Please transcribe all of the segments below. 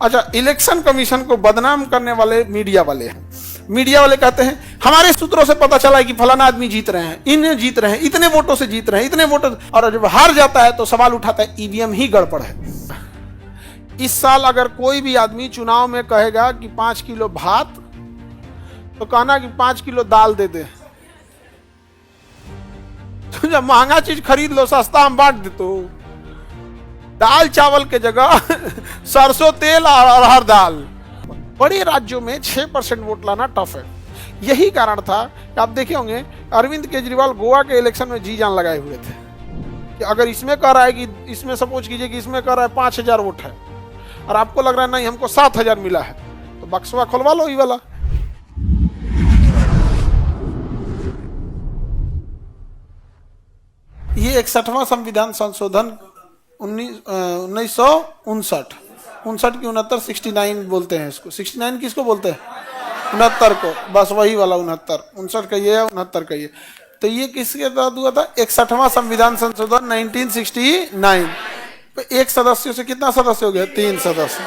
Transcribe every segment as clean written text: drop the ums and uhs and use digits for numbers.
अच्छा, election commission को बदनाम करने वाले मीडिया वाले हैं। मीडिया वाले कहते हैं हमारे सूत्रों से पता चला है कि फलाना आदमी जीत रहे हैं, इन जीत रहे हैं, इतने वोटों से जीत रहे हैं, इतने वोटों, और जब हार जाता है तो सवाल उठाता है ईवीएम ही गड़बड़ है। इस साल अगर कोई भी आदमी चुनाव में कहेगा कि 5 किलो भात, तो कहना कि 5 किलो दाल दे दे। तो जब महंगा चीज खरीद लो, सस्ता हम बांट दे, तो दाल चावल के जगह सरसों तेल और अरहर दाल। बड़े राज्यों में 6% वोट लाना टफ है। यही कारण था कि आप देखे होंगे अरविंद केजरीवाल गोवा के इलेक्शन में जी जान लगाए हुए थे कि अगर इसमें कह रहा है कि इसमें सपोज कीजिए कि इसमें कह रहा है 5000 वोट है और आपको लग रहा है नहीं हमको 7000 मिला है, तो बक्सवा खुलवा लो ये वाला। ये 61वां संविधान संशोधन 1959 की 69 69 बोलते हैं इसको। 69 किसको बोलते हैं? 69 को, बस वही वाला 69। 59 का ये है, 69 का ये। तो ये किसके तहत हुआ था? 61वां संविधान संशोधन 1969। एक सदस्यों से कितना सदस्य हो गया? 3 सदस्य।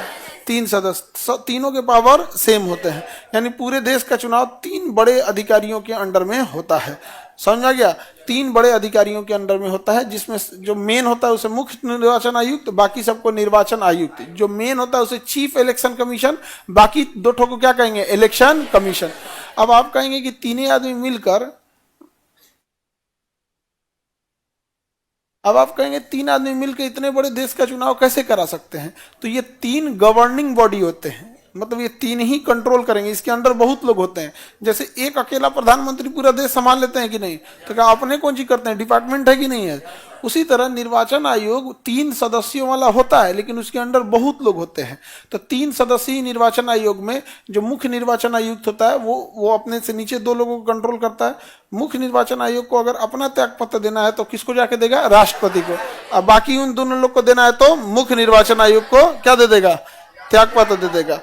3 सदस्य, तीनों के पावर सेम होते हैं, यानी पूरे देश का चुनाव 3 बड़े अधिकारियों के अंडर में होता है। समझा गया? 3 बड़े अधिकारियों के अंडर में होता है, जिसमें जो मेन होता है उसे मुख्य निर्वाचन आयुक्त, बाकी सबको निर्वाचन आयुक्त। जो मेन होता है उसे चीफ इलेक्शन कमीशन, बाकी 2 ठो को क्या कहेंगे? Election commission. अब आप कहेंगे कि तीनों आदमी मिलकर, अब आप कहेंगे 3 आदमी मिलकर इतने बड़े देश का चुनाव कैसे करा सकते हैं? तो ये 3 गवर्निंग बॉडी होते हैं, मतलब ये 3 ही कंट्रोल करेंगे। इसके अंदर बहुत लोग होते हैं। जैसे एक अकेला प्रधानमंत्री पूरा देश संभाल लेते हैं कि नहीं? तो क्या अपने कौन सी करते हैं? डिपार्टमेंट है कि नहीं है? उसी तरह निर्वाचन आयोग 3 सदस्यों वाला होता है, लेकिन उसके अंदर बहुत लोग होते हैं। तो 3 सदस्यीय निर्वाचन आयोग में जो मुख्य निर्वाचन आयुक्त होता है वो अपने से नीचे 2 लोगों को कंट्रोल करता है। मुख्य निर्वाचन आयोग को अगर अपना त्यागपत्र देना है तो किसको जाके देगा? राष्ट्रपति को। अब बाकी उन दोनों लोग को देना है तो मुख्य निर्वाचन आयोग को क्या दे देगा? त्यागपत्र दे देगा।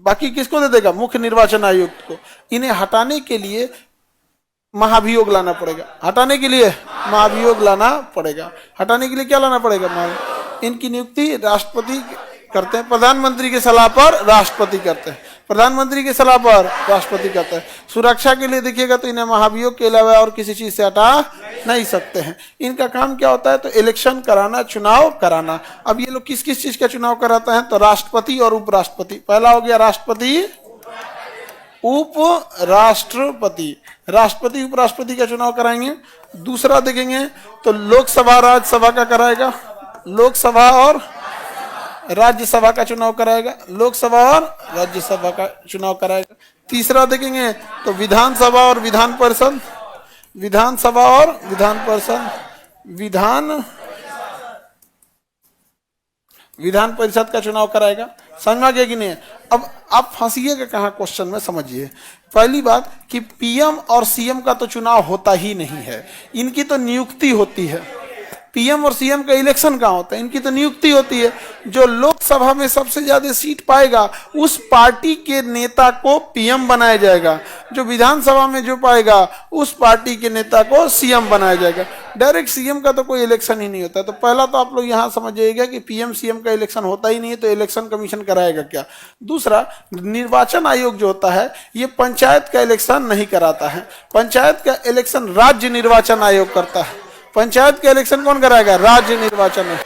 बाकी किसको दे देगा? मुख्य निर्वाचन आयुक्त को। इन्हें हटाने के लिए महाभियोग लाना पड़ेगा। हटाने के लिए महाभियोग लाना पड़ेगा। हटाने के लिए क्या लाना पड़ेगा? इनकी नियुक्ति राष्ट्रपति करते हैं, प्रधानमंत्री की सलाह पर राष्ट्रपति करते हैं, प्रधानमंत्री की सलाह पर राष्ट्रपति करते हैं। सुरक्षा के लिए देखिएगा तो इन्हें महाभियोग के अलावा और किसी चीज से हटा नहीं सकते हैं। इनका काम क्या होता है? तो इलेक्शन कराना, चुनाव कराना। अब ये लोग किस किस चीज का चुनाव कराते हैं? तो राष्ट्रपति और उपराष्ट्रपति। पहला हो गया राष्ट्रपति, उपराष्ट्रपति। राष्ट्रपति उपराष्ट्रपति का चुनाव कराएंगे। दूसरा देखेंगे तो लोकसभा राज्यसभा का कराएगा, लोकसभा और राज्यसभा का चुनाव कराएगा, लोकसभा और राज्यसभा का चुनाव कराएगा। तीसरा देखेंगे तो विधानसभा और विधान परिषद, विधानसभा और विधान परिषद, विधान परिषद का चुनाव कराएगा। समझ में आ गया कि नहीं? अब आप फंसिएगा कहाँ क्वेश्चन में, समझिए। पहली बात कि पीएम और सीएम का तो चुनाव होता ही नहीं है, इनकी तो नियुक्ति होती है। पीएम और सीएम का इलेक्शन कहाँ होता है? इनकी तो नियुक्ति होती है। जो लोकसभा में सबसे ज्यादा सीट पाएगा उस पार्टी के नेता को पीएम बनाया जाएगा, जो विधानसभा में जो पाएगा उस पार्टी के नेता को सीएम बनाया जाएगा। डायरेक्ट सीएम का तो कोई इलेक्शन ही नहीं होता। तो पहला तो आप लोग यहाँ समझिएगा कि पीएम सीएम का इलेक्शन होता ही नहीं है, तो इलेक्शन कमीशन कराएगा क्या? दूसरा, निर्वाचन आयोग जो होता है ये पंचायत का इलेक्शन नहीं कराता है। पंचायत का इलेक्शन राज्य निर्वाचन आयोग करता है। पंचायत का इलेक्शन कौन कराएगा? राज्य निर्वाचन आयोग।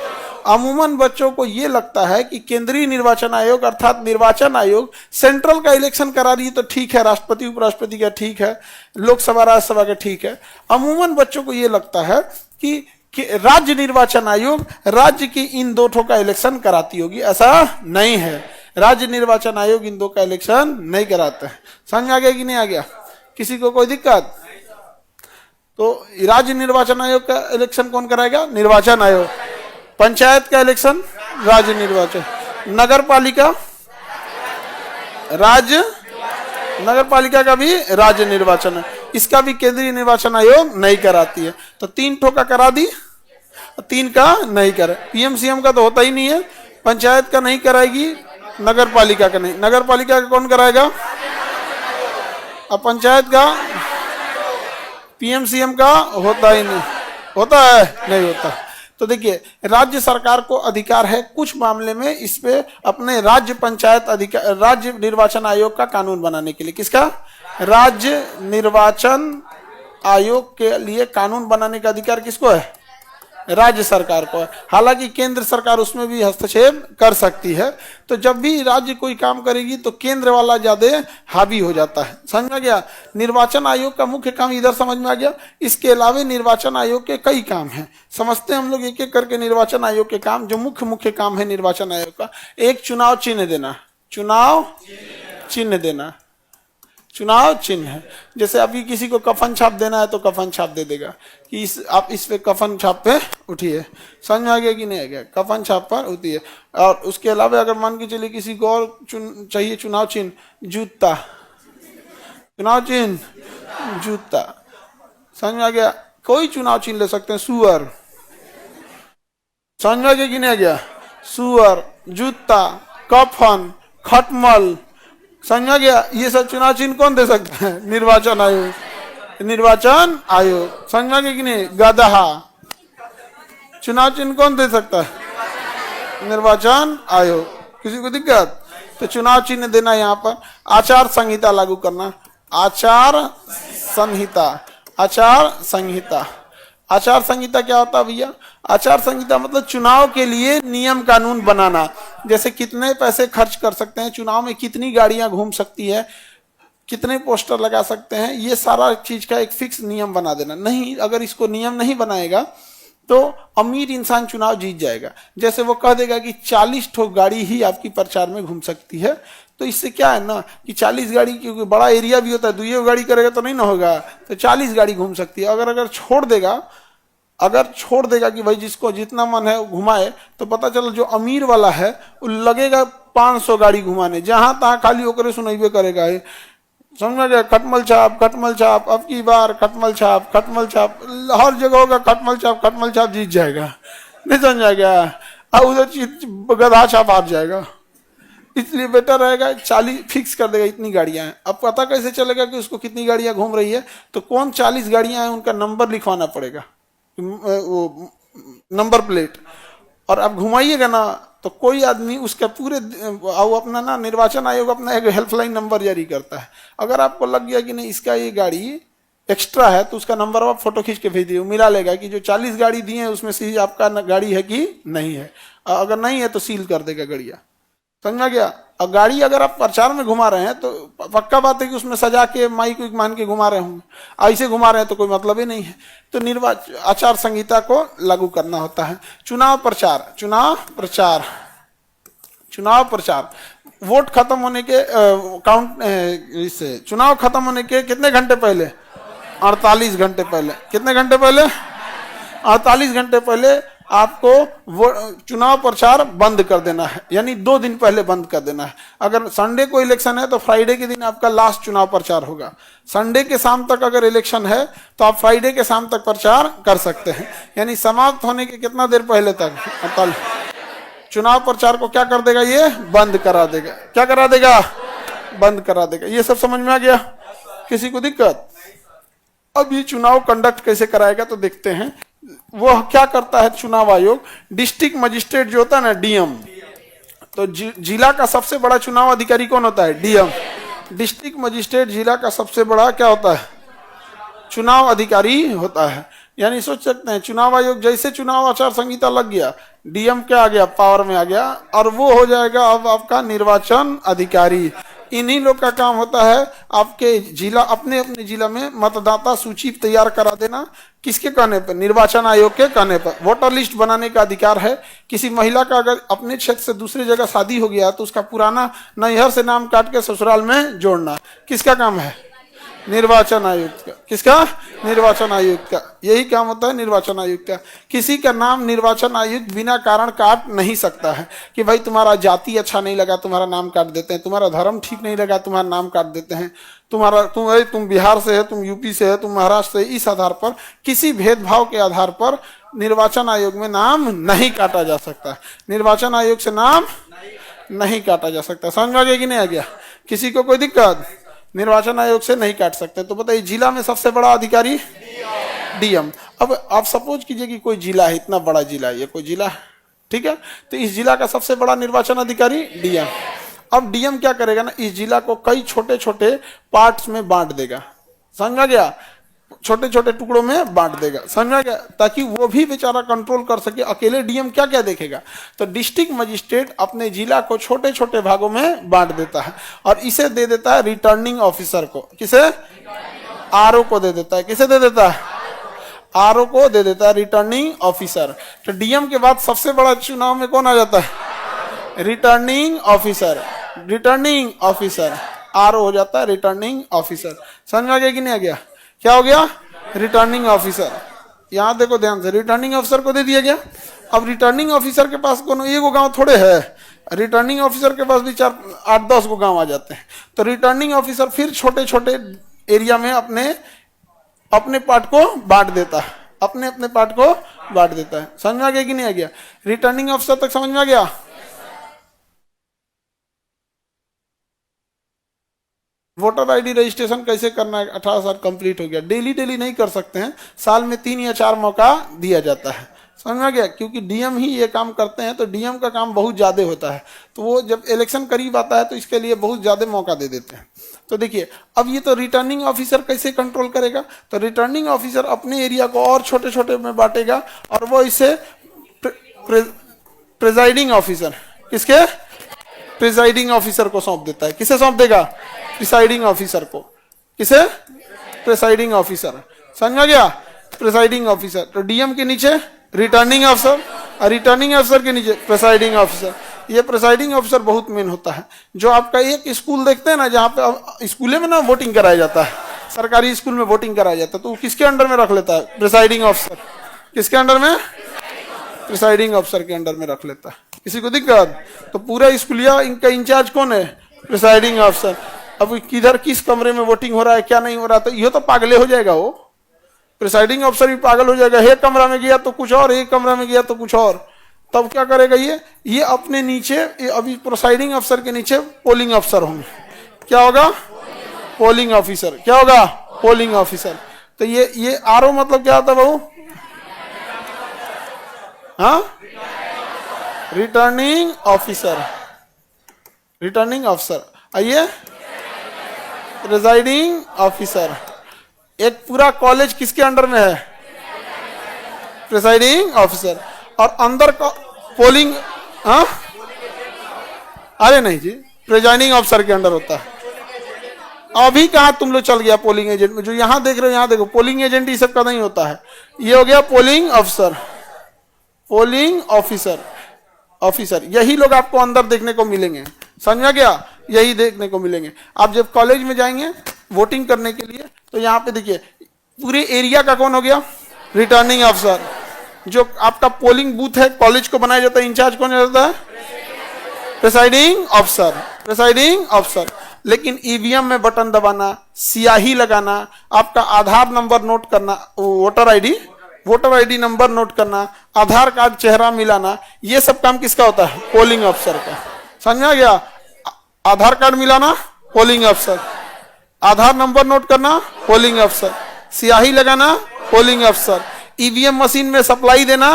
अमूमन बच्चों को ये लगता है कि केंद्रीय निर्वाचन आयोग अर्थात निर्वाचन आयोग सेंट्रल का इलेक्शन करा रही है तो ठीक है, राष्ट्रपति उपराष्ट्रपति का ठीक है, लोकसभा राज्यसभा का ठीक है। अमूमन बच्चों को ये लगता है कि राज्य निर्वाचन आयोग राज्य की इन 2 ठो का इलेक्शन कराती होगी। ऐसा नहीं है, राज्य निर्वाचन आयोग इन 2 का इलेक्शन नहीं कराता है। समझ में आ गया कि नहीं आ गया? किसी को कोई दिक्कत? तो राज्य निर्वाचन आयोग का इलेक्शन कौन कराएगा? निर्वाचन आयोग। पंचायत का इलेक्शन राज्य निर्वाचन, नगर पालिका राज्य, नगर पालिका का भी राज्य निर्वाचन है, इसका भी केंद्रीय निर्वाचन आयोग नहीं कराती है। तो 3 ठो का करा दी, 3 का नहीं करे। पीएम सीएम का तो होता ही नहीं है, पंचायत का नहीं कराएगी, नगर पालिका का नहीं। नगर पालिका का कौन कराएगा? अब पंचायत का पीएम सीएम का होता ही नहीं, होता है नहीं होता। तो देखिए, राज्य सरकार को अधिकार है कुछ मामले में इस पे अपने राज्य पंचायत अधिकार, राज्य निर्वाचन आयोग का कानून बनाने के लिए। किसका? राज्य निर्वाचन आयोग के लिए कानून बनाने का अधिकार किसको है? राज्य सरकार को है। हालांकि केंद्र सरकार उसमें भी हस्तक्षेप कर सकती है। तो जब भी राज्य कोई काम करेगी तो केंद्र वाला ज्यादा हावी हो जाता है। समझ में आ गया? निर्वाचन आयोग का मुख्य काम इधर समझ में आ गया। इसके अलावा निर्वाचन आयोग के कई काम हैं, समझते हैं हम लोग एक एक करके। निर्वाचन आयोग के काम, जो मुख्य काम है निर्वाचन आयोग का, एक चुनाव चिन्ह देना, चुनाव चिन्ह देना, चुनाव चिन्ह है। जैसे अभी किसी को कफन छाप देना है तो कफन छाप दे देगा कि आप इस पे कफन छाप पे उठिए। समझ में आ गया कि नहीं आ गया? कफन छाप पर उठिए। और उसके अलावा अगर मान के चलिए किसी को और चाहिए चुनाव चिन्ह, जूता, चुनाव चिन्ह जूता। समझ में आ गया? कोई चुनाव चिन्ह ले सकते हैं, सुअर। समझ में आ गया कि नहीं आ गया? सुअर, जूता, कफन, खटमल। समझ में आ गया? ये सब चुनाव चिन्ह कौन दे सकता है? निर्वाचन आयोग। निर्वाचन आयोग। समझ में आ गया कि नहीं? गदहा, चुनाव चिन्ह कौन दे सकता है? निर्वाचन आयोग। किसी को दिक्कत? तो चुनाव चिन्ह देना। यहाँ पर आचार संहिता लागू करना, आचार संहिता, आचार संहिता। आचार संहिता क्या होता है भैया? आचार संहिता मतलब चुनाव के लिए नियम कानून बनाना। जैसे कितने पैसे खर्च कर सकते हैं, चुनाव में कितनी गाड़ियां घूम सकती है, कितने पोस्टर लगा सकते हैं, ये सारा चीज का एक फिक्स नियम बना देना। नहीं, अगर इसको नियम नहीं बनाएगा तो अमीर इंसान चुनाव जीत जाएगा। जैसे वो कह देगा कि 40 ठो गाड़ी ही आपकी प्रचार में घूम सकती है, तो इससे क्या है ना कि 40 गाड़ी, क्योंकि बड़ा एरिया भी होता है, दुइयो गाड़ी करेगा तो नहीं ना होगा, तो 40 गाड़ी घूम सकती है। अगर छोड़ देगा कि भाई जिसको जितना मन है घुमाए, तो पता चला जो अमीर वाला है वो लगेगा 500 गाड़ी घुमाने, जहां तहां खाली होकर सुनाइबे करेगा। समझ में गया? खटमल छाप, खटमल छाप, अब की बार खटमल छाप, खटमल छाप, हर जगह होगा खटमल छाप, खटमल छाप जीत जाएगा। नहीं समझ आ गया? अब उधर गधा छाप हार जाएगा। इसलिए बेटर रहेगा 40 फिक्स कर देगा, इतनी गाड़ियां हैं। अब पता कैसे चलेगा कि उसको कितनी गाड़ियां घूम रही है? तो कौन 40 गाड़ियां हैं उनका नंबर लिखवाना पड़ेगा, वो नंबर प्लेट। और अब घुमाइएगा ना तो कोई आदमी उसका पूरे अपना ना, निर्वाचन आयोग अपना एक हेल्पलाइन नंबर जारी करता है। अगर आपको लग गया कि नहीं इसका ये गाड़ी एक्स्ट्रा है, तो उसका नंबर आप फोटो खींच के भेज दिए, मिला लेगा कि जो 40 गाड़ी दी है उसमें से आपका गाड़ी है कि नहीं है। अगर नहीं है तो सील कर देगा गाड़ियां। समझा गया? और गाड़ी अगर आप प्रचार में घुमा रहे हैं तो पक्का बात है कि उसमें सजा के माइक विक मान के घुमा रहे होंगे। ऐसे घुमा रहे हैं तो कोई मतलब ही नहीं है। तो आचार संहिता को लागू करना होता है। चुनाव प्रचार, चुनाव प्रचार, चुनाव प्रचार। वोट खत्म होने के इससे चुनाव खत्म होने के कितने घंटे पहले? 48 घंटे पहले। कितने घंटे पहले? 48 घंटे पहले आपको वो चुनाव प्रचार बंद कर देना है, यानी 2 दिन पहले बंद कर देना है। अगर संडे को इलेक्शन है तो फ्राइडे के दिन आपका लास्ट चुनाव प्रचार होगा। संडे के शाम तक अगर इलेक्शन है तो आप फ्राइडे के शाम तक प्रचार कर सकते हैं, यानी समाप्त होने के कितना देर पहले तक? 48। चुनाव प्रचार को क्या कर देगा? ये बंद करा देगा। क्या करा देगा? बंद करा देगा। ये सब समझ में आ गया? किसी को दिक्कत? अब ये चुनाव कंडक्ट कैसे कराएगा तो देखते हैं। वो क्या करता है चुनाव आयोग? डिस्ट्रिक्ट मजिस्ट्रेट जो होता है ना, डीएम, तो जिला का सबसे बड़ा चुनाव अधिकारी कौन होता है? डीएम। डिस्ट्रिक्ट मजिस्ट्रेट जिला का सबसे बड़ा क्या होता है? चुनाव अधिकारी होता है। यानी सोच सकते हैं चुनाव आयोग जैसे चुनाव आचार संहिता लग गया, डीएम क्या आ गया? पावर में आ गया, और वो हो जाएगा अब आपका निर्वाचन अधिकारी। इन्हीं लोग का काम होता है आपके जिला, अपने अपने जिला में मतदाता सूची तैयार करा देना। किसके कहने पर? निर्वाचन आयोग के कहने पर। वोटर लिस्ट बनाने का अधिकार है। किसी महिला का अगर अपने क्षेत्र से दूसरी जगह शादी हो गया तो उसका पुराना नैहर से नाम काट के ससुराल में जोड़ना किसका काम है? निर्वाचन आयुक्त का। किसका? निर्वाचन आयुक्त का। यही काम होता है निर्वाचन आयुक्त का। किसी का नाम निर्वाचन आयुक्त बिना कारण काट नहीं सकता है कि भाई तुम्हारा जाति अच्छा नहीं लगा तुम्हारा नाम काट देते हैं, तुम्हारा धर्म ठीक नहीं लगा तुम्हारा नाम काट देते हैं, तुम बिहार से है, तुम यूपी से है, तुम महाराष्ट्र से, इस आधार पर किसी भेदभाव के आधार पर निर्वाचन आयोग में नाम नहीं काटा जा सकता। निर्वाचन आयोग से नाम नहीं काटा जा सकता। समझ आ गया कि नहीं आ गया? किसी को कोई दिक्कत? निर्वाचन आयोग से नहीं काट सकते। तो बताइए जिला में सबसे बड़ा अधिकारी डीएम। अब आप सपोज कीजिए कि कोई जिला है, इतना बड़ा जिला है, ये कोई जिला है, ठीक है, तो इस जिला का सबसे बड़ा निर्वाचन अधिकारी डीएम। अब डीएम क्या करेगा ना, इस जिला को कई छोटे छोटे पार्ट्स में बांट देगा, समझ में आ गया, छोटे छोटे टुकड़ों में बांट देगा, समझ में आ गया, ताकि वो भी बेचारा कंट्रोल कर सके। अकेले डीएम क्या क्या देखेगा, तो डिस्ट्रिक्ट मजिस्ट्रेट अपने जिला को छोटे छोटे भागों में बांट देता है और इसे दे देता है रिटर्निंग ऑफिसर को। किसे? आरओ को दे देता है। किसे दे देता है? आरओ को दे देता है, रिटर्निंग ऑफिसर। तो डीएम के बाद सबसे बड़ा चुनाव में कौन आ जाता है? Returning officer. Returning officer RO हो जाता है रिटर्निंग ऑफिसर। समझ में आ गया कि नहीं आ गया? क्या हो गया? Returning officer. यहां देखो ध्यान से, रिटर्निंग ऑफिसर को दे दिया गया। अब रिटर्निंग ऑफिसर के पास कोनो एक गांव थोड़े है, रिटर्निंग ऑफिसर के पास भी 4-8-10 गो गांव आ जाते हैं। तो रिटर्निंग ऑफिसर फिर छोटे छोटे एरिया में अपने अपने पार्ट को बांट देता है, अपने अपने पार्ट को बांट देता है। समझ में आ गया कि नहीं आ गया? रिटर्निंग ऑफिसर तक समझ में आ गया? वोटर आईडी रजिस्ट्रेशन कैसे करना है? 18 साल कंप्लीट हो गया। डेली डेली नहीं कर सकते हैं, साल में 3 या 4 मौका दिया जाता है। समझ में आ गया? क्योंकि डीएम ही ये काम करते हैं, तो डीएम का काम बहुत ज्यादा होता है, तो वो जब इलेक्शन करीब आता है तो इसके लिए बहुत ज्यादा मौका दे देते हैं। तो देखिए, अब ये तो रिटर्निंग ऑफिसर कैसे कंट्रोल करेगा? तो रिटर्निंग ऑफिसर अपने एरिया को और छोटे छोटे में बांटेगा और वो इसे प्रिजाइडिंग ऑफिसर, किसके? प्रिजाइडिंग ऑफिसर को सौंप देता है। किसे सौंप देगा? प्रिसाइडिंग ऑफिसर को। किसे? Presiding officer. समझ में आ गया? Presiding officer. तो डीएम के नीचे रिटर्निंग ऑफिसर और रिटर्निंग ऑफिसर के नीचे प्रिसाइडिंग ऑफिसर। ये प्रिसाइडिंग ऑफिसर बहुत मेन होता है। जो आपका एक स्कूल देखते हैं ना, जहाँ पे स्कूल में ना वोटिंग कराया जाता है, सरकारी स्कूल में वोटिंग कराया जाता है, तो किसके अंडर में रख लेता है? Presiding officer. किसके अंडर में? प्रिसाइडिंग ऑफिसर के अंडर में रख लेता है। किसी को दिक्कत? तो पूरा स्कूलिया इनका इंचार्ज कौन है? Presiding officer. अब किधर किस कमरे में वोटिंग हो रहा है, क्या नहीं हो रहा, तो ये तो पागले हो जाएगा। वो प्रिसाइडिंग ऑफिसर भी पागल हो जाएगा। एक कमरा में गया तो कुछ और, एक कमरा में गया तो कुछ और। तब क्या करेगा ये अपने नीचे, अभी प्रिसाइडिंग ऑफिसर के नीचे पोलिंग ऑफिसर होंगे। क्या होगा? Polling officer. क्या होगा? Polling officer. तो ये आरओ मतलब क्या होता है बाबू? हाँ, रिटर्निंग ऑफिसर। Returning officer. आइए, प्रिजाइडिंग ऑफिसर। एक पूरा कॉलेज किसके अंडर में है? Presiding officer. और अंदर का पोलिंग, हाँ, अरे नहीं जी, प्रिजाइडिंग ऑफिसर के अंडर होता है। अभी कहा तुम लोग चल गया पोलिंग एजेंट में? जो यहां देख रहे हो, यहां देखो, पोलिंग एजेंट ये सब का नहीं होता है। ये हो गया polling officer. Polling officer, officer, यही लोग आपको अंदर देखने को मिलेंगे। समझ गया? यही देखने को मिलेंगे। आप जब कॉलेज में जाएंगे वोटिंग करने के लिए, तो यहाँ पे देखिए पूरे एरिया का कौन हो गया? Returning officer. जो आपका पोलिंग बूथ है कॉलेज को बनाया जाता है, इंचार्ज कौन रहता है? Presiding officer. Presiding officer. लेकिन ईवीएम में बटन दबाना, स्याही लगाना, आपका आधार नंबर नोट करना, वोटर आईडी नंबर नोट करना, आधार कार्ड चेहरा मिलाना, ये सब काम किसका होता है? पोलिंग ऑफिसर का। समझ आ गया? आधार कार्ड मिलाना, पोलिंग ऑफिसर। आधार नंबर नोट करना, पोलिंग ऑफिसर। स्याही लगाना, पोलिंग ऑफिसर। ईवीएम मशीन में सप्लाई देना,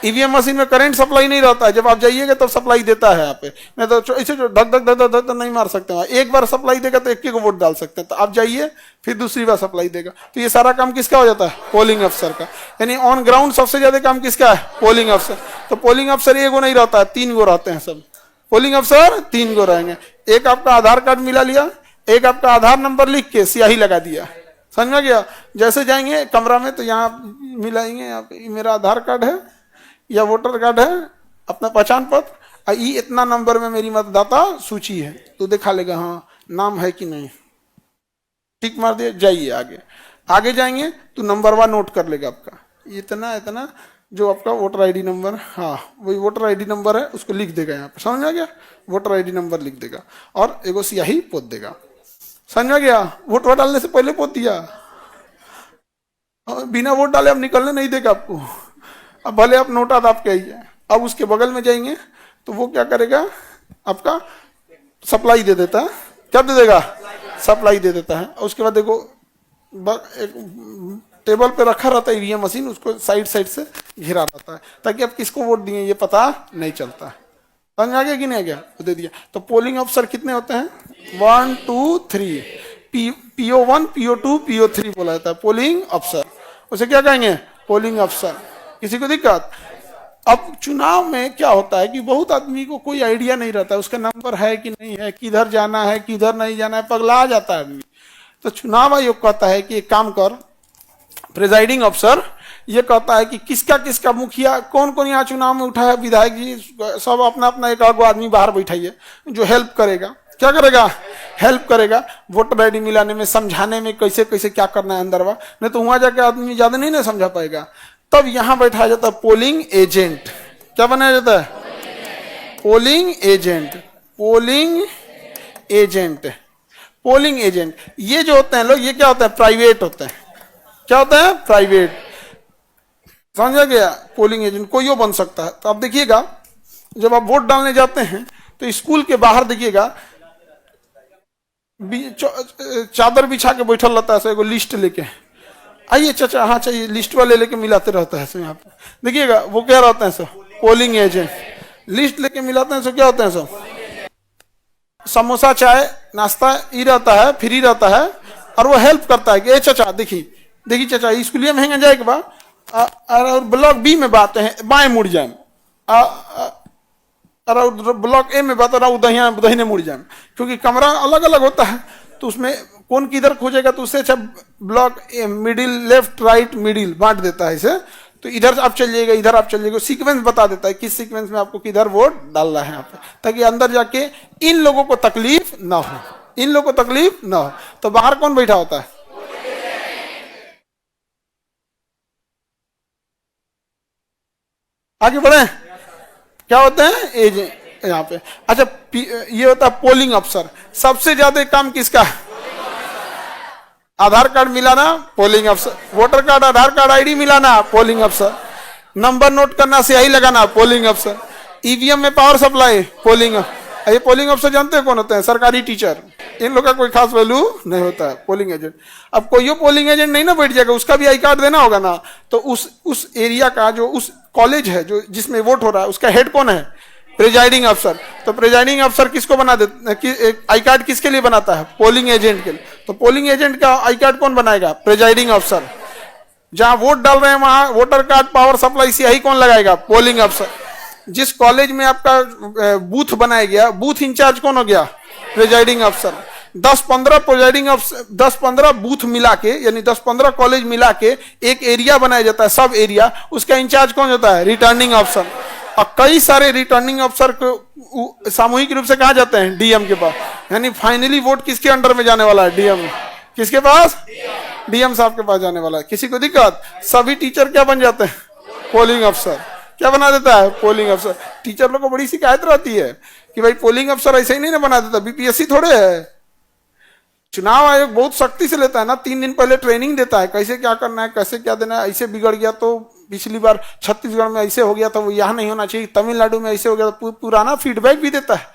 ईवीएम मशीन में करंट सप्लाई नहीं रहता है, जब आप जाइएगा तब सप्लाई देता है। यहाँ पे नहीं तो ऐसे जो धक धक धक धक नहीं मार सकते हैं। एक बार सप्लाई देगा तो एक को वोट डाल सकते हैं, तो आप जाइए फिर दूसरी बार सप्लाई देगा। तो ये सारा काम किसका हो जाता है? पोलिंग ऑफिसर का। यानी ऑन ग्राउंड सबसे ज्यादा काम किसका है? Polling officer. तो पोलिंग ऑफिसर एक गो नहीं रहता है, 3 गो रहते हैं सब। पोलिंग अफसर 3 गो रहेंगे। एक आपका आधार कार्ड मिला लिया, एक आपका आधार नंबर लिख के स्याही लगा दिया। समझ में गया? जैसे जाएंगे कमरा में तो यहाँ मिलाएंगे, यहाँ पे मेरा आधार कार्ड है या वोटर कार्ड है, अपना पहचान पत्र, ये इतना नंबर में मेरी मतदाता सूची है, तो दिखा लेगा हाँ नाम है कि नहीं, टिक मार दिया, जाइए आगे। आगे जाएंगे तो नंबरवा नोट कर लेगा आपका, इतना इतना जो आपका वोटर आईडी नंबर, हाँ वही वोटर आईडी नंबर है, उसको लिख देगा यहाँ पे। समझ में आ गया? वोटर आईडी नंबर लिख देगा और एगो स्याही पोत देगा। समझ में आ गया? वोट डालने से पहले पोत दिया, बिना वोट डाले अब निकलने नहीं देगा आपको। अब भले आप नोटा दाब के आइए। अब उसके बगल में जाएंगे तो वो क्या करेगा? आपका सप्लाई दे देता है। क्या दे देगा? सप्लाई दे देता है। उसके बाद देखो एक टेबल पे रखा रहता है ईवीएम मशीन, उसको साइड साइड से घिरा रहता है ताकि आप किसको वोट दिए ये पता नहीं चलता। समझ आ गया कि नहीं आ गया? दे दिया। तो पोलिंग अफसर कितने होते हैं? 1 2 3। PO1 PO2 PO3 बोला जाता है पोलिंग अफसर। उसे क्या कहेंगे? पोलिंग अफसर। किसी को दिक्कत? अब चुनाव में क्या होता है कि बहुत आदमी को कोई आइडिया नहीं रहता है, उसका नंबर है कि नहीं है, किधर जाना है किधर नहीं जाना है, पगला जाता है आदमी। तो चुनाव आयोग कहता है कि एक काम कर, प्रिजाइडिंग अफसर ये कहता है कि किसका किसका मुखिया कौन कौन यहाँ चुनाव में उठा है, विधायक जी सब अपना अपना एक आगो आदमी बाहर बैठाइए जो हेल्प करेगा। क्या करेगा? हेल्प करेगा वोटर आईडी मिलाने में, समझाने में कैसे कैसे क्या करना है अंदर। नहीं तो वहां जाके आदमी ज्यादा नहीं ना समझा पाएगा। तब यहां बैठाया जाता है पोलिंग एजेंट। क्या बनाया जाता है? Polling agent. Polling agent. Polling agent ये जो होते हैं लोग, ये क्या होता है? प्राइवेट होते हैं। क्या होता है? प्राइवेट। समझा गया? पोलिंग एजेंट कोई बन सकता है। तो आप देखिएगा जब आप वोट डालने जाते हैं तो स्कूल के बाहर देखिएगा चादर बिछा के बैठल रहता है, एगो लिस्ट लेके, आइए चाचा हाँ चाहिए, लिस्ट वाले लेके मिलाते रहता है। सो यहाँ पे देखिएगा वो क्या रहते हैं? सो पोलिंग एजेंट। लिस्ट लेके मिलाते हैं। सो क्या होते हैं? सो समोसा चाय नाश्ता ये रहता है, फ्री रहता है। और वो हेल्प करता है कि ए चाचा देखिए चाचा स्कूलिया में जाए के बाद और ब्लॉक बी में बात है बाएं मुड़ जाए, और ब्लॉक ए में बात दहीने मुड़ जाए, क्योंकि कमरा अलग अलग होता है। तो उसमें कौन किधर खोजेगा तो उससे अच्छा block a middle left right middle बांट देता है इसे। तो इधर आप चल जाइएगा, इधर आप चल जाइएगा, सीक्वेंस बता देता है किस सीक्वेंस में आपको किधर वोट डालना है यहाँ पे, ताकि अंदर जाके इन लोगों को तकलीफ ना हो, इन लोगों को तकलीफ ना हो। तो बाहर कौन बैठा होता है? आगे बढ़े। क्या होते हैं? एजेंट यहाँ पे। अच्छा ये होता है पोलिंग अफसर। सबसे ज्यादा काम किसका? आधार कार्ड मिलाना पोलिंग अफसर, वोटर कार्ड आधार कार्ड आईडी मिलाना पोलिंग अफसर, नंबर नोट करना स्याही लगाना पोलिंग अफसर, ईवीएम में पावर सप्लाई पोलिंग। ये पोलिंग अफसर जानते हैं कौन होते हैं? सरकारी टीचर। इन लोगों का कोई खास वैल्यू नहीं होता है। Polling agent. अब कोई पोलिंग एजेंट नहीं ना बैठ जाएगा, उसका भी आई कार्ड देना होगा ना। तो उस एरिया का जो उस कॉलेज है जो जिसमें वोट हो रहा है उसका हेड कौन है? प्रिजाइडिंग अफसर। तो प्रिजाइडिंग अफसर किसको बना देता? आई कार्ड किसके लिए बनाता है? पोलिंग एजेंट के लिए। तो पोलिंग एजेंट का आई कार्ड कौन बनाएगा? प्रिजाइडिंग अफसर। जहां वोट डाल रहे हैं वहां वोटर कार्ड पावर सप्लाई स्याही कौन लगाएगा? पोलिंग अफसर। जिस कॉलेज में आपका बूथ बनाया गया बूथ इंचार्ज कौन हो गया? प्रिजाइडिंग अफसर। 10-15 प्रिजाइडिंग अफसर 10-15 बूथ मिला के यानी 10-15 कॉलेज मिला के एक एरिया बनाया जाता है, सब एरिया। उसका इंचार्ज कौन होता है? रिटर्निंग अफसर। और कई सारे रिटर्निंग अफसर को सामूहिक रूप से कहा जाते हैं डीएम के पास। यानी फाइनली वोट किसके अंडर में जाने वाला है? डीएम। किसके पास? डीएम साहब के पास जाने वाला है। किसी को दिक्कत? सभी टीचर क्या बन जाते हैं? पोलिंग अफसर। क्या बना देता है? पोलिंग अफसर। टीचर लोग को बड़ी शिकायत रहती है कि भाई पोलिंग अफसर ऐसे ही नहीं ना बना देता, बीपीएससी थोड़े है। चुनाव आयोग बहुत सख्ती से लेता है ना, 3 दिन पहले ट्रेनिंग देता है कैसे क्या करना है, कैसे क्या देना है। ऐसे बिगड़ गया तो पिछली बार छत्तीसगढ़ में ऐसे हो गया था, वो यहाँ नहीं होना चाहिए, तमिलनाडु में ऐसे हो गया था, पुराना फीडबैक भी देता है।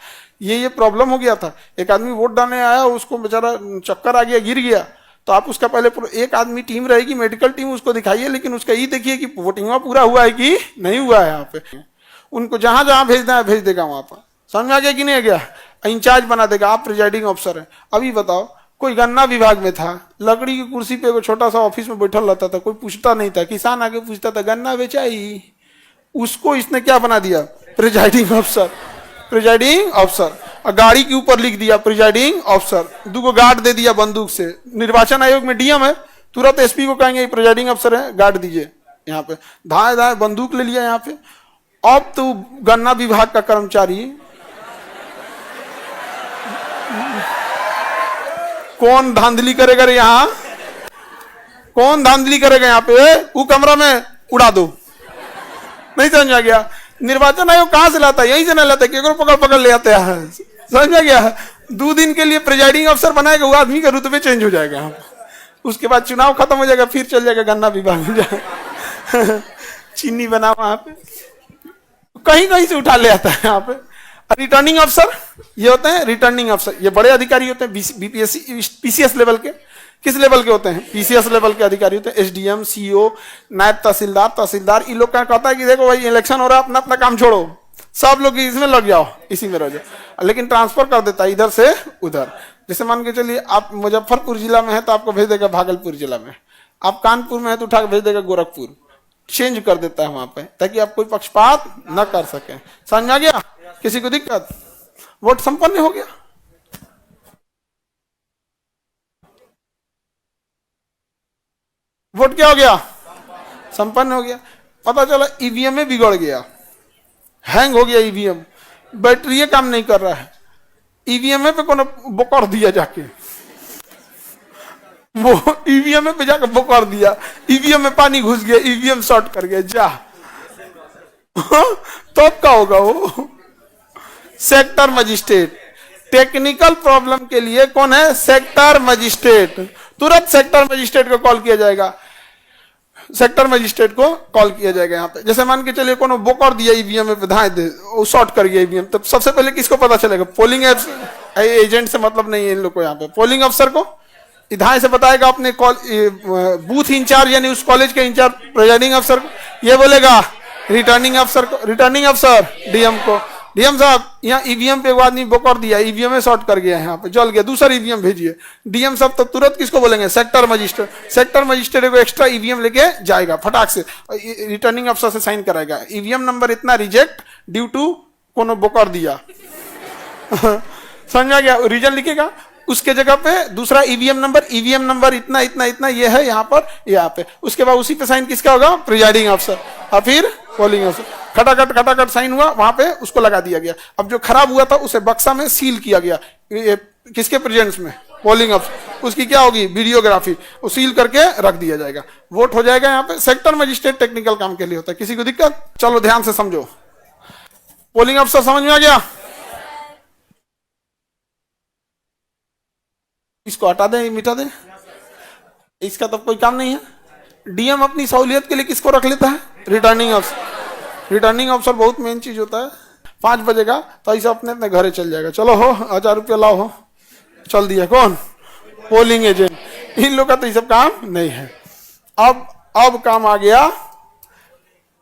ये प्रॉब्लम हो गया था। एक आदमी वोट डालने आया, उसको बेचारा चक्कर आ गया, गिर गया। तो आप उसका पहले एक आदमी टीम रहेगी, मेडिकल टीम, उसको दिखाइए, लेकिन उसका ये देखिए कि वोटिंग पूरा हुआ है कि नहीं हुआ है। यहाँ पे उनको जहां जहां भेजना है भेज देगा वहां पर। समझ आ गया कि नहीं आ गया? इंचार्ज बना देगा। आप प्रिजाइडिंग अफसर है। अभी बताओ कोई गन्ना विभाग में था, लकड़ी की कुर्सी पे छोटा सा ऑफिस में बैठल रहता था, कोई पूछता नहीं था, किसान आके पूछता था गन्ना बेचाई, उसको इसने क्या बना दिया? प्रिजाइडिंग अफसर। प्रिजाइडिंग अफसर। और गाड़ी के ऊपर लिख दिया प्रिजाइडिंग अफसर, 2 गार्ड दे दिया बंदूक से। निर्वाचन आयोग में डीएम है, तुरंत एसपी को कहेंगे प्रिजाइडिंग अफसर है, गार्ड दीजिए। यहाँ पे धाए धाए बंदूक ले लिया यहाँ पे। अब तो गन्ना विभाग का कर्मचारी कौन धांधली करेगा रे? यहाँ कौन धांधली करेगा? यहाँ पे वो कमरा में उड़ा दो। नहीं समझ आ गया? निर्वाचन आयोग कहां से लाता है? यहीं से नहीं लाता, केकरो पकड़ पकड़ ले आते हैं। समझ आ गया? 2 दिन के लिए प्रिजाइडिंग अफसर बनाएगा, वो आदमी का रुतबे चेंज हो जाएगा। उसके बाद चुनाव खत्म हो जाएगा, फिर चल जाएगा गन्ना विभाग में जाए चीनी बना वहां पे, कहीं कहीं से उठा ले आता है यहाँ पे। रिटर्निंग अफसर ये होते हैं रिटर्निंग अफसर। ये बड़े अधिकारी होते हैं बीपीएससी पीसीएस लेवल के। किस लेवल के होते हैं? पीसीएस लेवल के अधिकारी होते हैं, एसडीएम, सीओ, नायब तहसीलदार, तहसीलदार। इन लोग का कहता है कि देखो भाई इलेक्शन हो रहा है, अपना अपना काम छोड़ो, सब लोग इसमें लग जाओ, इसी में रह जाओ। लेकिन ट्रांसफर कर देता है इधर से उधर। जैसे मान के चलिए आप मुजफ्फरपुर जिला में है तो आपको भेज देगा भागलपुर जिला में, आप कानपुर में है तो उठा के भेज देगा गोरखपुर, चेंज कर देता है वहां पे, ताकि आप कोई पक्षपात न कर सके। समझ आ गया? किसी को दिक्कत? वोट संपन्न हो गया। वोट क्या हो गया? संपन्न हो गया। पता चला ईवीएम में बिगड़ गया, हैंग हो गया ईवीएम, बैटरी काम नहीं कर रहा है, ईवीएम पे कोनो बोकर दिया जाके, वो ईवीएम पे जाकर बोकर दिया, ईवीएम में पानी घुस गया, ईवीएम शॉर्ट कर गया, जा तो क्या होगा? वो सेक्टर मजिस्ट्रेट, टेक्निकल प्रॉब्लम के लिए कौन है? Sector magistrate. तुरंत सेक्टर मजिस्ट्रेट को कॉल किया जाएगा, सेक्टर मजिस्ट्रेट को कॉल किया जाएगा। यहाँ पे जैसे मान के चलिए कोनो बोकर दिया ईवीएम पे, धाए दे, वो शॉर्ट कर गया ईवीएम, तो सबसे पहले किसको पता चलेगा? पोलिंग एजेंट से मतलब नहीं है इन लोग को, यहाँ पे पोलिंग अफसर को धाए से बताएगा अपने बूथ इंचार्ज यानी उस कॉलेज के इंचार्ज प्रिजाइडिंग अफसर को, ये बोलेगा रिटर्निंग अफसर को, रिटर्निंग अफसर डीएम को, डीएम साहब यहाँ ईवीएम पे एक आदमी बोकर दिया, ईवीएम में शॉर्ट कर गया, यहाँ पे जल गया, दूसरा ईवीएम भेजिए। डीएम साहब तो तुरंत किसको बोलेंगे? Sector magistrate. सेक्टर मजिस्ट्रेट को एक्स्ट्रा ईवीएम लेके जाएगा फटाक से, रिटर्निंग अफसर से साइन कराएगा, ईवीएम नंबर इतना रिजेक्ट ड्यू टू कोनो बोकर दिया। समझ आ गया? रीजन लिखेगा, उसके जगह पे दूसरा ईवीएम नंबर इतना इतना इतना ये है यहाँ पर, यहाँ पे, उसके बाद उसी पे साइन किसका होगा? प्रिजाइडिंग अफसर, और फिर पोलिंग अफसर। खटाखट साइन हुआ, वहां पे उसको लगा दिया गया। अब जो खराब हुआ था उसे बक्सा में सील किया गया, किसके प्रेजेंस में? पोलिंग अफसर। उसकी क्या होगी? वीडियोग्राफी, वो सील करके रख दिया जाएगा, वोट हो जाएगा। यहाँ पे सेक्टर मजिस्ट्रेट टेक्निकल काम के लिए होता है। किसी को दिक्कत? चलो ध्यान से समझो। पोलिंग अफसर समझ में आ गया? इसको हटा दें, मिटा दें, इसका तो कोई काम नहीं है। डीएम अपनी सहूलियत के लिए किसको रख लेता है? रिटर्निंग अफसर। रिटर्निंग अफसर बहुत मेन चीज होता है। 5 बजेगा तो ऐसे अपने अपने घरे चल जाएगा, चलो हो 1000 रुपया लाओ, हो चल दिया। कौन? Polling agent. इन लोग का तो ये सब काम नहीं है। अब काम आ गया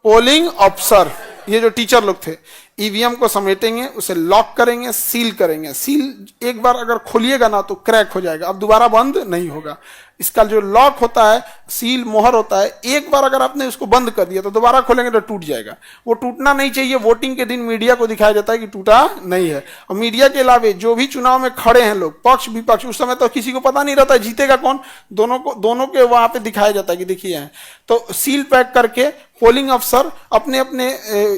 पोलिंग अफसर। ये जो टीचर लोग थे, ईवीएम को समेटेंगे, उसे लॉक करेंगे, सील करेंगे। सील एक बार अगर खोलिएगा ना तो क्रैक हो जाएगा, अब दोबारा बंद नहीं होगा। इसका जो लॉक होता है, सील मोहर होता है, एक बार अगर आपने उसको बंद कर दिया तो दोबारा खोलेंगे तो टूट जाएगा। वो टूटना नहीं चाहिए। वोटिंग के दिन मीडिया को दिखाया जाता है कि टूटा नहीं है। और मीडिया के अलावा जो भी चुनाव में खड़े हैं लोग, पक्ष विपक्ष, उस समय तो किसी को पता नहीं रहता जीतेगा कौन, दोनों के वहां पे दिखाया जाता है कि देखिए हैं। तो सील पैक करके पोलिंग अफसर अपने अपने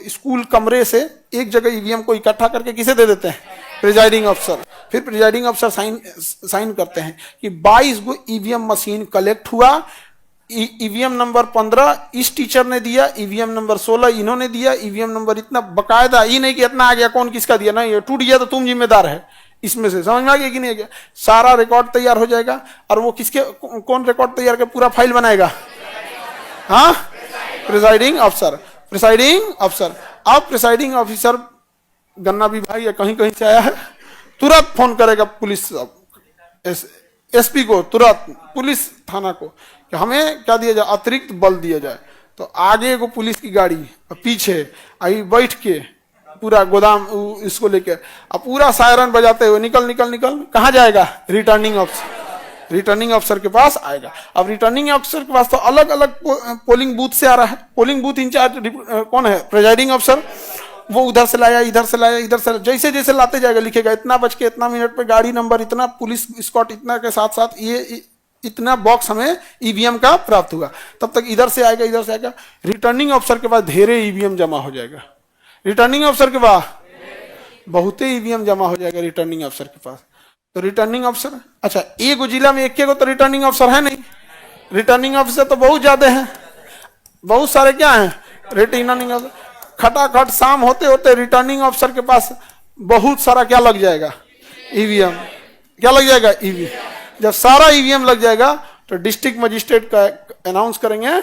स्कूल कमरे से एक जगह ईवीएम को इकट्ठा करके किसे दे देते हैं? प्रिजाइडिंग अफसर। फिर प्रिजाइडिंग अफसर साइन करते हैं कि 22 गो ईवीएम मशीन कलेक्ट हुआ। ईवीएम नंबर 15 इस टीचर ने दिया, ईवीएम नंबर 16 इन्होंने दिया, ईवीएम नंबर इतना, बकायदा। ये नहीं कि इतना आ गया कौन किसका दिया, नहीं, ये टूट गया तो तुम जिम्मेदार है इसमें से। समझ में आ गया कि नहीं? सारा रिकॉर्ड तैयार हो जाएगा। और वो किसके, कौन रिकॉर्ड तैयार कर पूरा फाइल बनाएगा? हाँ, प्रिजाइडिंग अफसर। प्रिसाइडिंग अफसर। अब प्रिसाइडिंग ऑफिसर गन्ना विभाग या कहीं कहीं से आया है, तुरंत फोन करेगा पुलिस एसपी को, तुरंत पुलिस थाना को कि हमें क्या दिया जाए, अतिरिक्त बल दिया जाए। तो आगे को पुलिस की गाड़ी, पीछे आई बैठ के पूरा गोदाम इसको लेके, अब पूरा सायरन बजाते हुए निकल निकल निकल कहाँ जाएगा? रिटर्निंग अफसर। रिटर्निंग अफसर के पास आएगा। अब रिटर्निंग अफसर के पास तो अलग अलग पोलिंग बूथ से आ रहा है। पोलिंग बूथ इंचार्ज कौन है? प्रिजाइडिंग अफसर। वो उधर से लाया, इधर से लाया, इधर से, जैसे जैसे लाते जाएगा लिखेगा इतना बज के इतना मिनट पे गाड़ी नंबर इतना, पुलिस स्कॉट इतना के साथ साथ ये इतना बॉक्स हमें ईवीएम का प्राप्त हुआ। तब तक इधर से आएगा, इधर से आएगा। रिटर्निंग अफसर के पास ढेरे ईवीएम जमा हो जाएगा। रिटर्निंग अफसर के पास बहुते ईवीएम जमा हो जाएगा रिटर्निंग अफसर के पास। तो रिटर्निंग अफसर, अच्छा एक जिला में एक तो रिटर्निंग अफसर है नहीं, रिटर्निंग अफसर तो बहुत ज्यादा है, बहुत सारे क्या हैं रिटर्निंग अफसर। खटाखट शाम होते होते रिटर्निंग अफसर के पास बहुत सारा क्या लग जाएगा? ईवीएम। क्या लग जाएगा? ईवीएम। जब सारा ईवीएम लग जाएगा तो डिस्ट्रिक्ट मजिस्ट्रेट का अनाउंस करेंगे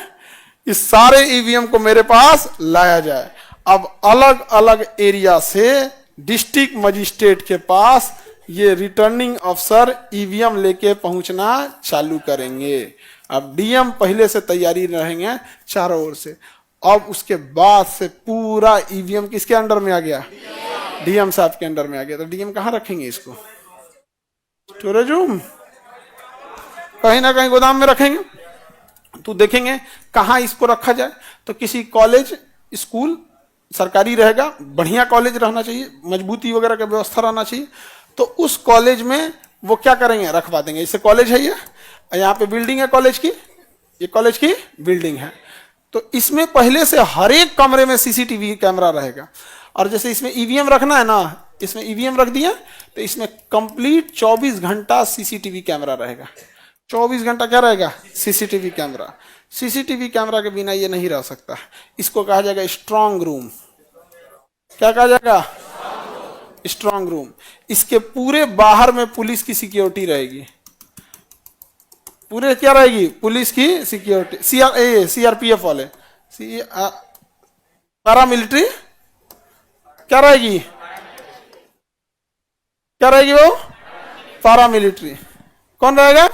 इस सारे ईवीएम को मेरे पास लाया जाए। अब अलग अलग एरिया से डिस्ट्रिक्ट मजिस्ट्रेट के पास ये रिटर्निंग अफसर ईवीएम लेके पहुंचना चालू करेंगे। अब डीएम पहले से तैयारी रहेंगे चारों ओर से। अब उसके बाद से पूरा ईवीएम किसके अंडर में आ गया? डीएम साहब के अंडर में आ गया। तो डीएम कहां रखेंगे इसको? स्टोरेज रूम, कहीं ना कहीं गोदाम में रखेंगे। तो देखेंगे कहां इसको रखा जाए। तो किसी कॉलेज स्कूल सरकारी रहेगा, बढ़िया कॉलेज रहना चाहिए, मजबूती वगैरह का व्यवस्था रहना चाहिए। तो उस कॉलेज में वो क्या करेंगे? रखवा देंगे। इससे कॉलेज है ये, यहाँ पे बिल्डिंग है कॉलेज की, ये कॉलेज की बिल्डिंग है। तो इसमें पहले से हर एक कमरे में सीसीटीवी कैमरा रहेगा। और जैसे इसमें ईवीएम रखना है ना, इसमें ईवीएम रख दिया तो इसमें कंप्लीट 24 घंटा सीसीटीवी कैमरा रहेगा। 24 घंटा क्या रहेगा? CCTV camera. सीसीटीवी कैमरा के बिना ये नहीं रह सकता। इसको कहा जाएगा स्ट्रांग रूम। क्या कहा जाएगा? Strong room. इसके पूरे बाहर में पुलिस की सिक्योरिटी रहेगी। पूरे क्या रहेगी? पुलिस की सिक्योरिटी। सीआरपीएफ वाले, पैरामिलिट्री क्या रहेगी? क्या रहेगी वो? पैरामिलिट्री। कौन रहेगा?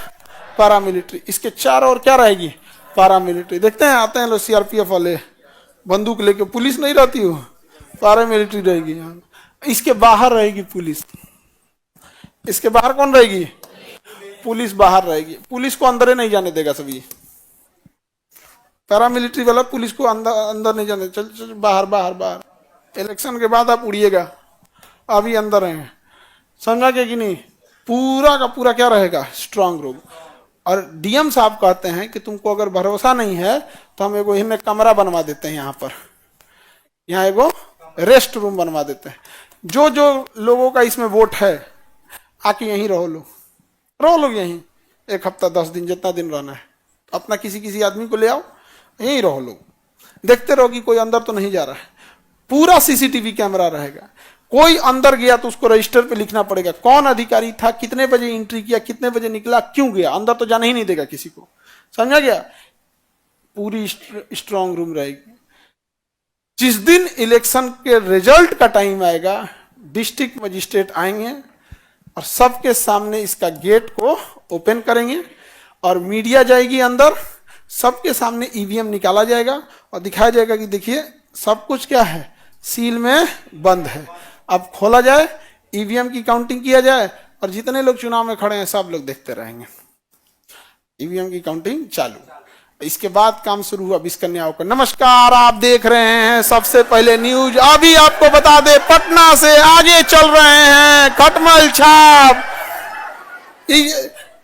पैरामिलिट्री। इसके चारों ओर क्या रहेगी? पैरामिलिट्री। देखते हैं आते हैं लोग सीआरपीएफ वाले बंदूक लेके, पुलिस नहीं रहती हो, पैरामिलिट्री रहेगी यहाँ। इसके बाहर रहेगी पुलिस। इसके बाहर कौन रहेगी? पुलिस बाहर रहेगी। पुलिस को अंदर ही नहीं जाने देगा सभी। पैरामिलिट्री वाला पुलिस को अंदर नहीं जाने, चल चल बाहर बाहर बाहर। इलेक्शन के बाद आप उड़िएगा, अभी अंदर हैं। समझा के कि नहीं? पूरा का पूरा क्या रहेगा? Strong room. और डीएम साहब कहते हैं कि तुमको अगर भरोसा नहीं है तो हम एगो इनमें कमरा बनवा देते हैं, यहाँ पर, यहाँ एगो रेस्ट रूम बनवा देते हैं। जो जो लोगों का इसमें वोट है आके यहीं रहो लोग यहीं 1 हफ्ता 10 दिन जितना दिन रहना है। अपना किसी आदमी को ले आओ, यहीं रहो लोग, देखते रहो कि कोई अंदर तो नहीं जा रहा है। पूरा सीसीटीवी कैमरा रहेगा। कोई अंदर गया तो उसको रजिस्टर पे लिखना पड़ेगा कौन अधिकारी था, कितने बजे एंट्री किया, कितने बजे निकला, क्यों गया। अंदर तो जाने ही नहीं देगा किसी को। समझा गया? पूरी स्ट्रांग रूम रहेगी। जिस दिन इलेक्शन के रिजल्ट का टाइम आएगा, डिस्ट्रिक्ट मजिस्ट्रेट आएंगे और सबके सामने इसका गेट को ओपन करेंगे और मीडिया जाएगी अंदर। सबके सामने ईवीएम निकाला जाएगा और दिखाया जाएगा कि देखिए सब कुछ क्या है, सील में बंद है। अब खोला जाए, ईवीएम की काउंटिंग किया जाए और जितने लोग चुनाव में खड़े हैं सब लोग देखते रहेंगे। ईवीएम की काउंटिंग चालू। इसके बाद काम शुरू हुआ 20 कन्याओं का। नमस्कार, आप देख रहे हैं सबसे पहले न्यूज। अभी आपको बता दे, पटना से आगे चल रहे हैं खटमल छाप।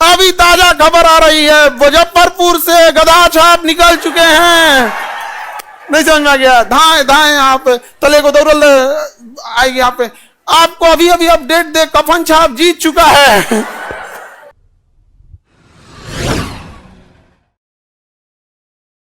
अभी ताजा खबर आ रही है, मुजफ्फरपुर से गधा छाप निकल चुके हैं। नहीं समझ में आ गया? धाए धाए आप तले को दौड़ल आएगी। यहाँ पे आपको अभी अपडेट दे, कफन छाप जीत चुका है।